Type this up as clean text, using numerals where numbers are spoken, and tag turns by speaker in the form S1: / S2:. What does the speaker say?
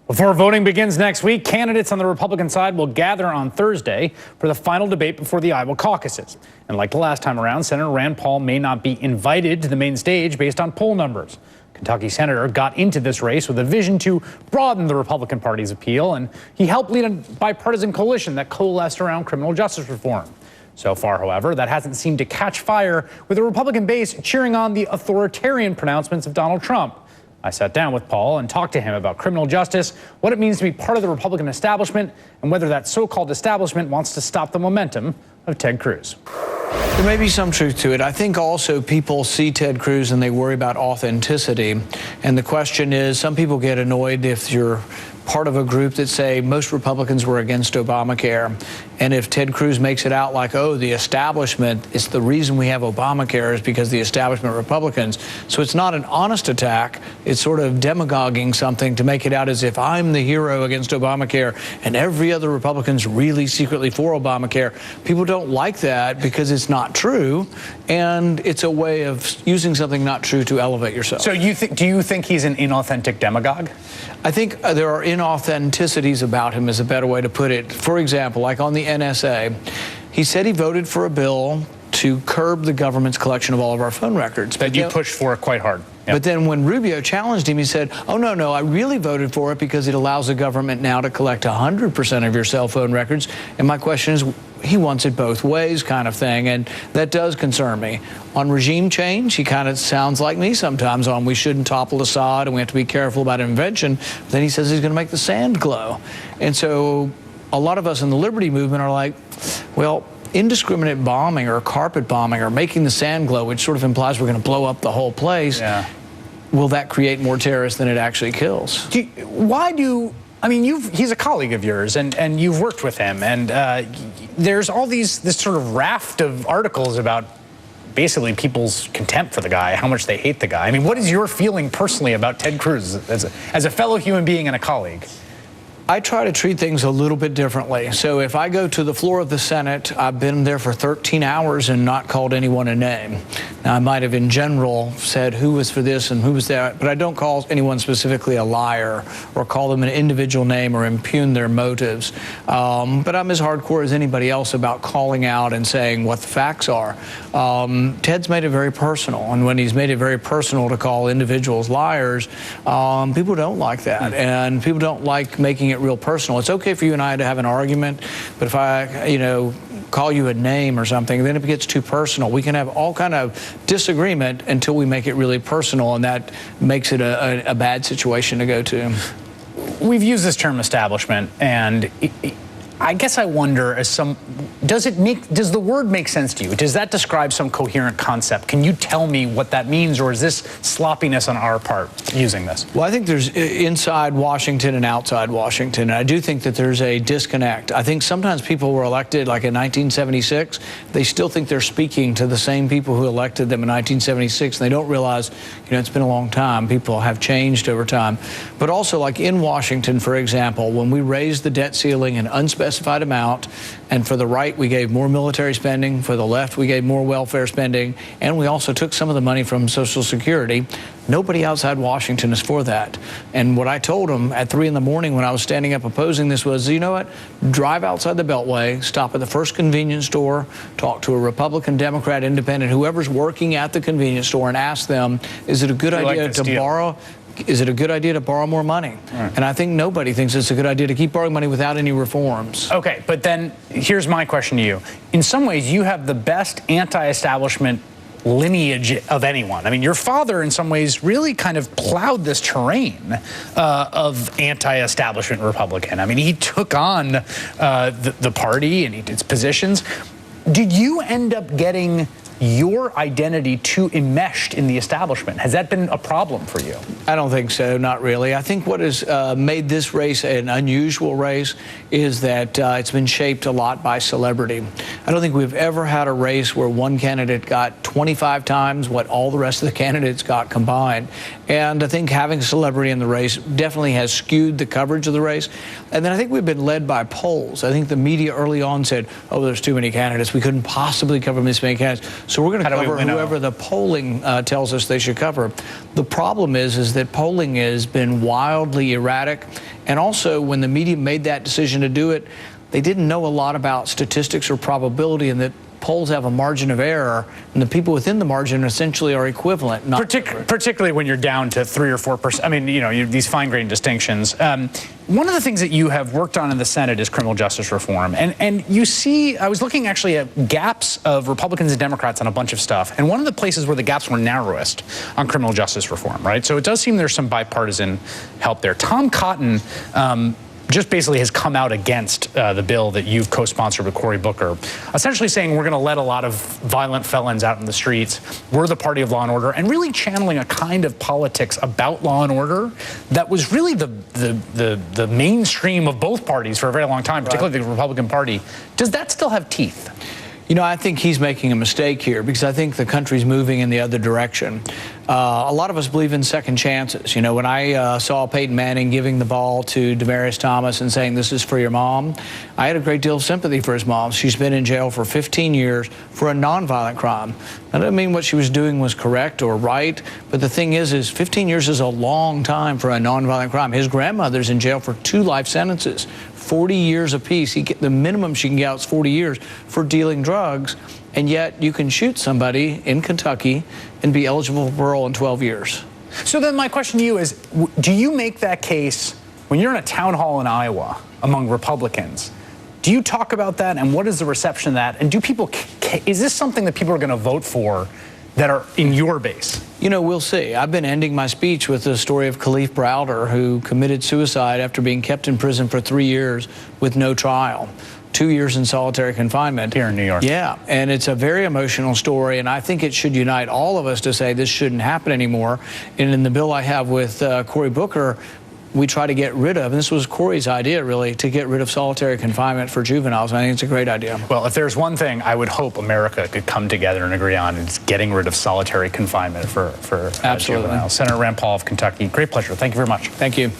S1: Before voting begins next week, candidates on the Republican side will gather on Thursday for the final debate before the Iowa caucuses. And like the last time around, Senator Rand Paul may not be invited to the main stage based on poll numbers. Kentucky senator got into this race with a vision to broaden the Republican Party's appeal, and he helped lead a bipartisan coalition that coalesced around criminal justice reform. So far, however, that hasn't seemed to catch fire, with the Republican base cheering on the authoritarian pronouncements of Donald Trump. I sat down with Paul and talked to him about criminal justice, what it means to be part of the Republican establishment, and whether that so-called establishment wants to stop the momentum of Ted Cruz.
S2: There may be some truth to it. I think also people see Ted Cruz and they worry about authenticity. And the question is, some people get annoyed if you're part of a group that say most Republicans were against Obamacare. And if Ted Cruz makes it out like, oh, the establishment, it's the reason we have Obamacare is because the establishment Republicans. So it's not an honest attack. It's sort of demagoguing something to make it out as if I'm the hero against Obamacare and every other Republican's really secretly for Obamacare. People don't like that because it's not true. And it's a way of using something not true to elevate yourself.
S1: So do you think he's an inauthentic demagogue?
S2: I think there are inauthenticities about him is a better way to put it. For example, like on the NSA, he said he voted for a bill to curb the government's collection of all of our phone records.
S1: That you pushed for it quite hard. Yep.
S2: But then when Rubio challenged him, he said, oh, no, I really voted for it because it allows the government now to collect 100% of your cell phone records. And my question is, he wants it both ways kind of thing, and that does concern me. On regime change, he kind of sounds like me sometimes on we shouldn't topple Assad and we have to be careful about invention. But then he says he's going to make the sand glow. And so a lot of us in the liberty movement are like, well, indiscriminate bombing or carpet bombing or making the sand glow, which sort of implies we're going to blow up the whole place.
S1: Yeah.
S2: Will that create more terrorists than it actually kills?
S1: He's a colleague of yours, and you've worked with him, and there's all this sort of raft of articles about basically people's contempt for the guy, how much they hate the guy. I mean, what is your feeling personally about Ted Cruz as a fellow human being and a colleague?
S2: I try to treat things a little bit differently. So if I go to the floor of the Senate, I've been there for 13 hours and not called anyone a name. Now, I might have in general said who was for this and who was that, but I don't call anyone specifically a liar or call them an individual name or impugn their motives. But I'm as hardcore as anybody else about calling out and saying what the facts are. Ted's made it very personal, and when he's made it very personal to call individuals liars, people don't like that, and people don't like making it real personal. It's okay for you and I to have an argument, but if I, call you a name or something, then it gets too personal. We can have all kind of disagreement until we make it really personal, and that makes it a bad situation to go to.
S1: We've used this term establishment, and I guess I wonder, does the word make sense to you? Does that describe some coherent concept? Can you tell me what that means, or is this sloppiness on our part using this?
S2: Well, I think there's inside Washington and outside Washington, and I do think that there's a disconnect. I think sometimes people were elected, like in 1976, they still think they're speaking to the same people who elected them in 1976, and they don't realize, it's been a long time. People have changed over time. But also, like in Washington, for example, when we raised the debt ceiling an unspecified amount, and for the right we gave more military spending, for the left we gave more welfare spending, and we also took some of the money from Social Security. Nobody outside Washington is for that. And what I told them at 3 in the morning when I was standing up opposing this was, you know what, drive outside the Beltway, stop at the first convenience store, talk to a Republican, Democrat, Independent, whoever's working at the convenience store, and ask them, is it a good idea to borrow? Is it a good idea to borrow more money? Right. And I think nobody thinks it's a good idea to keep borrowing money without any reforms.
S1: Okay, but then here's my question to you. In some ways, you have the best anti-establishment lineage of anyone. I mean, your father, in some ways, really kind of plowed this terrain of anti-establishment Republican. I mean, he took on the party and its positions. Did you end up getting your identity too enmeshed in the establishment? Has that been a problem for you?
S2: I don't think so, not really. I think what has made this race an unusual race is that it's been shaped a lot by celebrity. I don't think we've ever had a race where one candidate got 25 times what all the rest of the candidates got combined. And I think having celebrity in the race definitely has skewed the coverage of the race. And then I think we've been led by polls. I think the media early on said, oh, there's too many candidates. We couldn't possibly cover this many candidates. So we're going to
S1: How do we
S2: cover
S1: winnow?
S2: whoever the polling tells us they should cover. The problem is that polling has been wildly erratic, and also when the media made that decision to do it, they didn't know a lot about statistics or probability, and that polls have a margin of error, and the people within the margin essentially are equivalent.
S1: Particularly when you're down to 3 or 4%. I mean, these fine-grained distinctions. One of the things that you have worked on in the Senate is criminal justice reform. And you see, I was looking actually at gaps of Republicans and Democrats on a bunch of stuff. And one of the places where the gaps were narrowest on criminal justice reform, right? So it does seem there's some bipartisan help there. Tom Cotton just basically has come out against the bill that you've co-sponsored with Cory Booker, essentially saying we're going to let a lot of violent felons out in the streets. We're the party of law and order, and really channeling a kind of politics about law and order that was really the mainstream of both parties for a very long time, particularly the Republican Party. Does that still have teeth?
S2: I think he's making a mistake here, because I think the country's moving in the other direction. A lot of us believe in second chances. When I saw Peyton Manning giving the ball to Demaryius Thomas and saying, "This is for your mom," I had a great deal of sympathy for his mom. She's been in jail for 15 years for a nonviolent crime. I don't mean what she was doing was correct or right, but the thing is 15 years is a long time for a nonviolent crime. His grandmother's in jail for 2 life sentences, 40 years apiece. The minimum she can get out is 40 years for dealing drugs, and yet you can shoot somebody in Kentucky and be eligible for parole in 12 years.
S1: So then my question to you is, do you make that case when you're in a town hall in Iowa among Republicans? Do you talk about that, and what is the reception of that? And is this something that people are going to vote for that are in your base?
S2: We'll see. I've been ending my speech with the story of Khalif Browder, who committed suicide after being kept in prison for 3 years with no trial. 2 years in solitary confinement.
S1: Here in New York.
S2: Yeah, and it's a very emotional story, and I think it should unite all of us to say this shouldn't happen anymore. And in the bill I have with Cory Booker, we try to get rid of, and this was Cory's idea, really, to get rid of solitary confinement for juveniles. I think it's a great idea.
S1: Well, if there's one thing I would hope America could come together and agree on, it's getting rid of solitary confinement for juveniles. Senator Rand Paul of Kentucky, great pleasure. Thank you very much.
S2: Thank you.